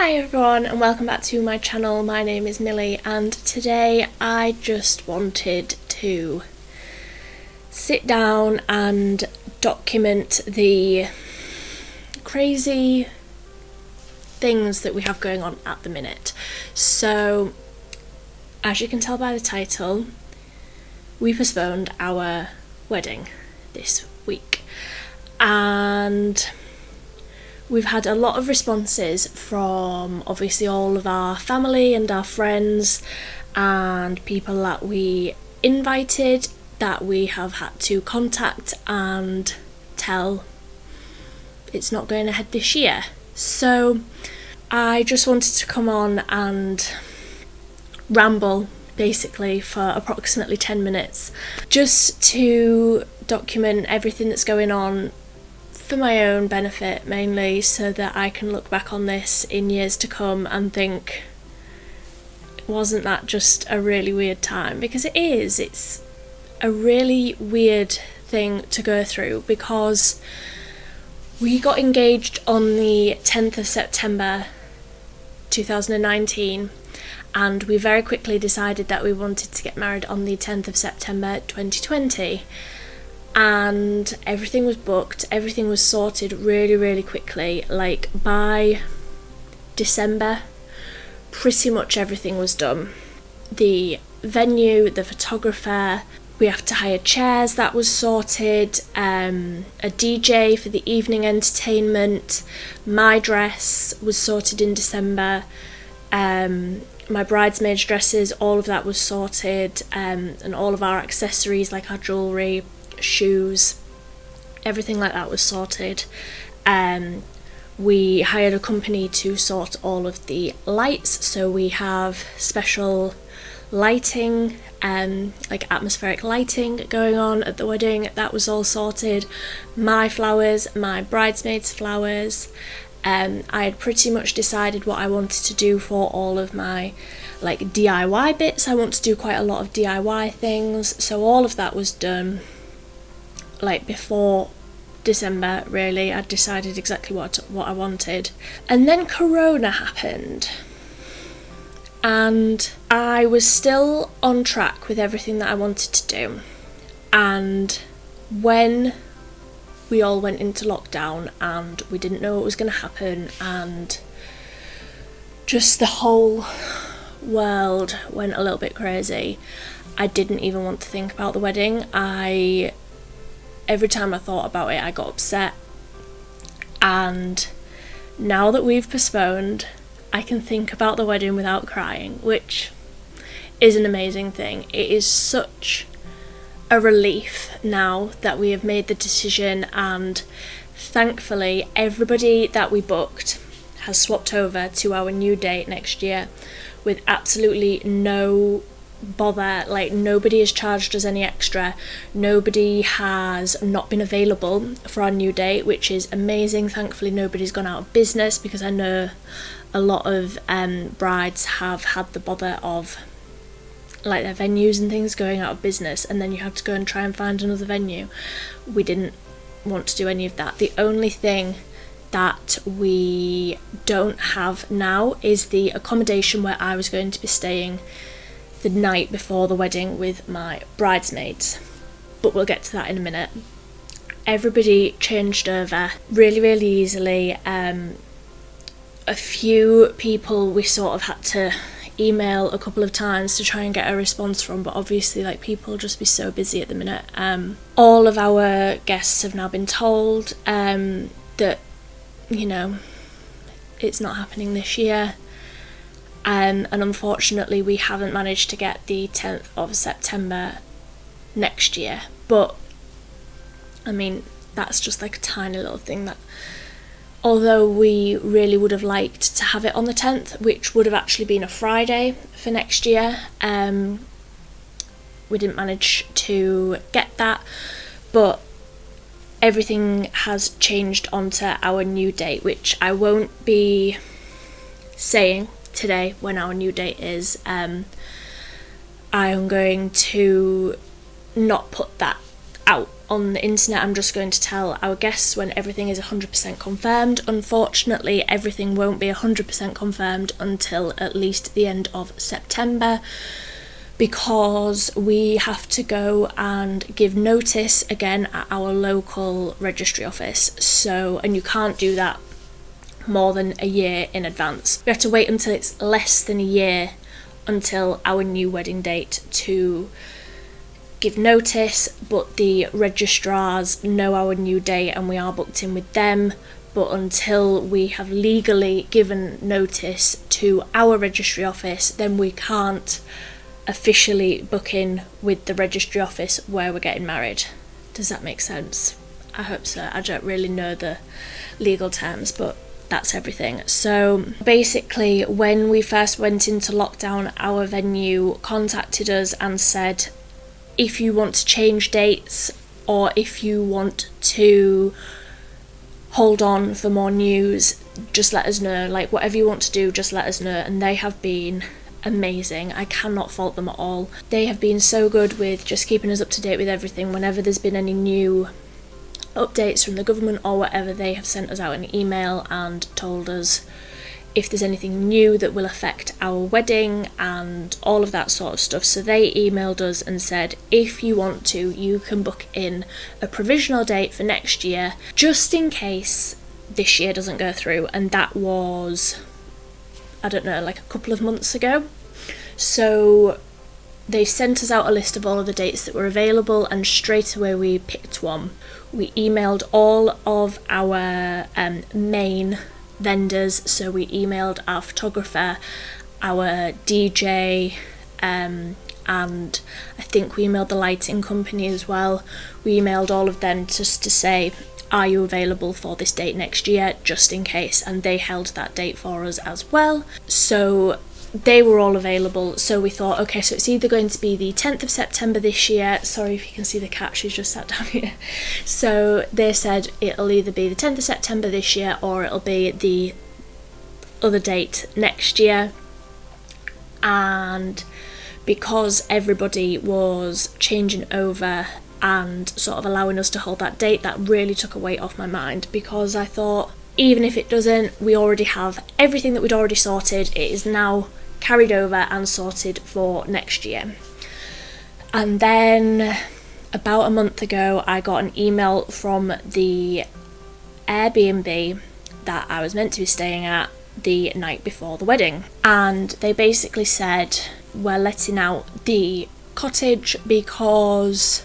Hi everyone and welcome back to my channel. My name is Millie and today I just wanted to sit down and document the crazy things that we have going on at the minute. So as you can tell by the title, we postponed our wedding this week and we've had a lot of responses from obviously all of our family and our friends and people that we invited that we have had to contact and tell it's not going ahead this year. So I just wanted to come on and ramble basically for approximately 10 minutes just to document everything that's going on for my own benefit mainly, so that I can look back on this in years to come and think, wasn't that just a really weird time? Because it is, it's a really weird thing to go through because we got engaged on the 10th of September 2019 and we very quickly decided that we wanted to get married on the 10th of September 2020. And everything was booked, everything was sorted really quickly. Like by December, pretty much everything was done. The venue, the photographer, we have to hire chairs, that was sorted, a DJ for the evening entertainment, my dress was sorted in December, my bridesmaids' dresses, all of that was sorted, and all of our accessories like our jewellery, shoes, everything like that was sorted. We hired a company to sort all of the lights, so we have special lighting, like atmospheric lighting going on at the wedding. That was all sorted. My flowers, my bridesmaids' flowers. I had pretty much decided what I wanted to do for all of my like DIY bits. I want to do quite a lot of DIY things, so all of that was done like before December. Really, I'd decided exactly what I wanted, and then Corona happened and I was still on track with everything that I wanted to do. And when we all went into lockdown and we didn't know what was going to happen and just the whole world went a little bit crazy, I didn't even want to think about the wedding. Every time I thought about it, I got upset. And now that we've postponed, I can think about the wedding without crying, which is an amazing thing. It is such a relief now that we have made the decision, and thankfully everybody that we booked has swapped over to our new date next year with absolutely no bother. Like, nobody has charged us any extra, nobody has not been available for our new date, which is amazing. Thankfully nobody's gone out of business, because I know a lot of brides have had the bother of like their venues and things going out of business, and then you have to go and try and find another venue. We didn't want to do any of that. The only thing that we don't have now is the accommodation where I was going to be staying the night before the wedding with my bridesmaids, but we'll get to that in a minute. Everybody changed over really easily. A few people we sort of had to email a couple of times to try and get a response from, but obviously like people just be so busy at the minute. All of our guests have now been told that, you know, it's not happening this year. And unfortunately we haven't managed to get the 10th of September next year, but I mean that's just like a tiny little thing that, although we really would have liked to have it on the 10th, which would have actually been a Friday for next year, we didn't manage to get that, but everything has changed onto our new date, which I won't be saying today when our new date is. I am going to not put that out on the internet. I'm just going to tell our guests when everything is 100% confirmed. Unfortunately, everything won't be 100% confirmed until at least the end of September, because we have to go and give notice again at our local registry office. So, and you can't do that more than a year in advance. We have to wait until it's less than a year until our new wedding date to give notice, but the registrars know our new date and we are booked in with them. But until we have legally given notice to our registry office, then we can't officially book in with the registry office where we're getting married. Does that make sense? I hope so. I don't really know the legal terms, but that's everything. So basically, when we first went into lockdown, our venue contacted us and said, if you want to change dates or if you want to hold on for more news, just let us know. Like, whatever you want to do, just let us know. And they have been amazing. I cannot fault them at all. They have been so good with just keeping us up to date with everything. Whenever there's been any new updates from the government or whatever, they have sent us out an email and told us if there's anything new that will affect our wedding and all of that sort of stuff. So they emailed us and said, if you want to, you can book in a provisional date for next year, just in case this year doesn't go through. And that was, I don't know, like a couple of months ago. So they sent us out a list of all of the dates that were available, and straight away we picked one. We emailed all of our main vendors, so we emailed our photographer, our DJ, and I think we emailed the lighting company as well. We emailed all of them just to say, are you available for this date next year, just in case, and they held that date for us as well. So they were all available, so we thought, okay, so it's either going to be the 10th of September this year. Sorry if you can see the cat, she's just sat down here. So they said it'll either be the 10th of September this year or it'll be the other date next year. And because everybody was changing over and sort of allowing us to hold that date, that really took a weight off my mind, because I thought, even if it doesn't, we already have everything that we'd already sorted. It is now carried over and sorted for next year. And then about a month ago, I got an email from the Airbnb that I was meant to be staying at the night before the wedding, and they basically said, we're letting out the cottage because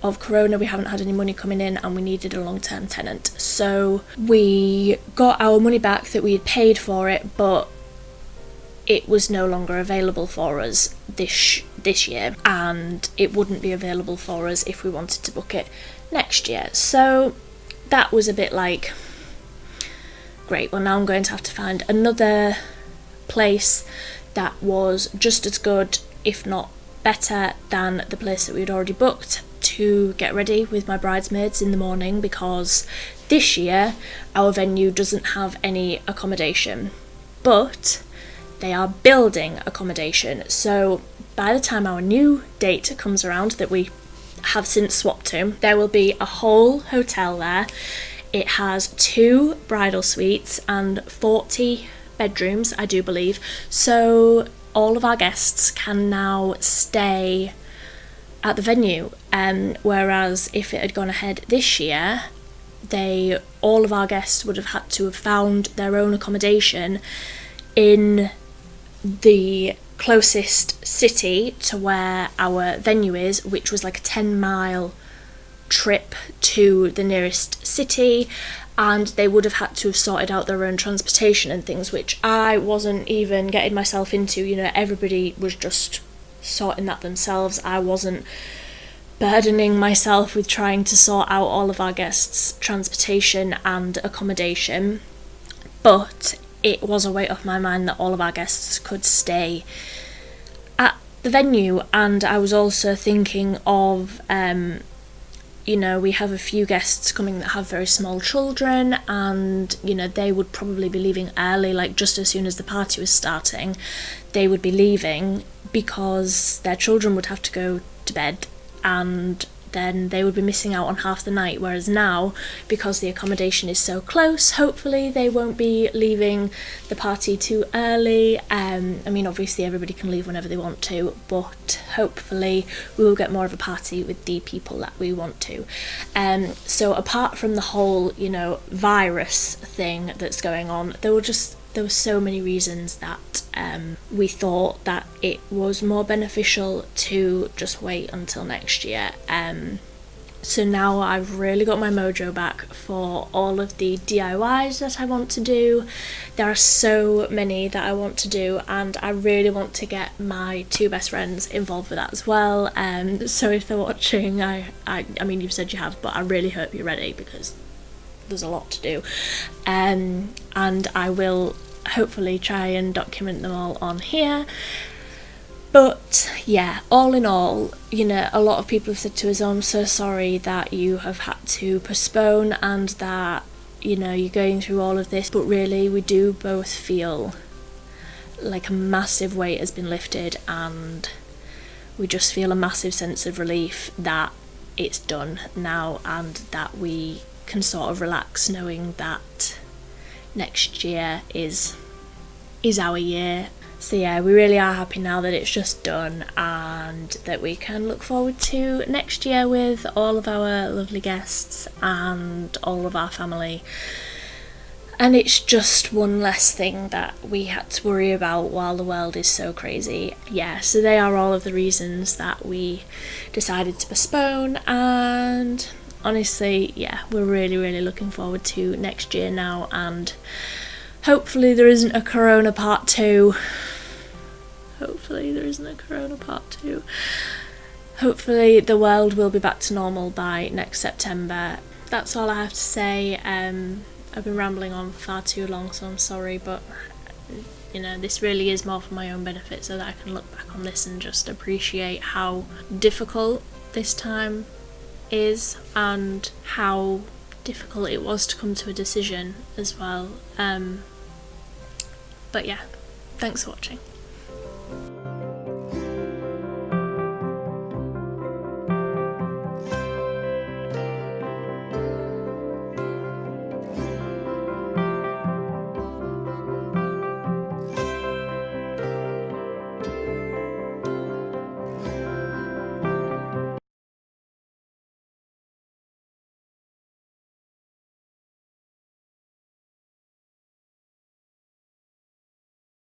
of Corona, we haven't had any money coming in and we needed a long-term tenant. So we got our money back that we had paid for it, but it was no longer available for us this year, and it wouldn't be available for us if we wanted to book it next year. So that was a bit like, great, well now I'm going to have to find another place that was just as good, if not better, than the place that we had already booked, to get ready with my bridesmaids in the morning, because this year our venue doesn't have any accommodation, but they are building accommodation. So by the time our new date comes around, that we have since swapped to, there will be a whole hotel there. It has 2 bridal suites and 40 bedrooms, I do believe. So all of our guests can now stay at the venue, whereas if it had gone ahead this year, all of our guests would have had to have found their own accommodation in the closest city to where our venue is, which was like a 10-mile trip to the nearest city, and they would have had to have sorted out their own transportation and things, which I wasn't even getting myself into. You know, everybody was just sorting that themselves. I wasn't burdening myself with trying to sort out all of our guests' transportation and accommodation, but it was a weight off my mind that all of our guests could stay at the venue. And I was also thinking of, you know, we have a few guests coming that have very small children, and, you know, they would probably be leaving early, like just as soon as the party was starting, they would be leaving because their children would have to go to bed, and then they would be missing out on half the night, whereas now, because the accommodation is so close, hopefully they won't be leaving the party too early. I mean, obviously everybody can leave whenever they want to, but hopefully we will get more of a party with the people that we want to. So apart from the whole, you know, virus thing that's going on, there were so many reasons that we thought that it was more beneficial to just wait until next year. So now I've really got my mojo back for all of the DIYs that I want to do. There are so many that I want to do, and I really want to get my two best friends involved with that as well. So if they're watching, I mean, you've said you have, but I really hope you're ready, because there's a lot to do. And I will hopefully try and document them all on here. But yeah, all in all, you know, a lot of people have said to us, oh, I'm so sorry that you have had to postpone and that, you know, you're going through all of this, but really we do both feel like a massive weight has been lifted, and we just feel a massive sense of relief that it's done now, and that we can sort of relax knowing that next year is our year. So yeah, we really are happy now that it's just done, and that we can look forward to next year with all of our lovely guests and all of our family. And it's just one less thing that we had to worry about while the world is so crazy. Yeah, so they are all of the reasons that we decided to postpone, and honestly, yeah, we're really, really looking forward to next year now, and hopefully there isn't a Corona part 2. Hopefully the world will be back to normal by next September. That's all I have to say. I've been rambling on for far too long, so I'm sorry, but you know, this really is more for my own benefit, so that I can look back on this and just appreciate how difficult this time is, and how difficult it was to come to a decision as well. But yeah, thanks for watching.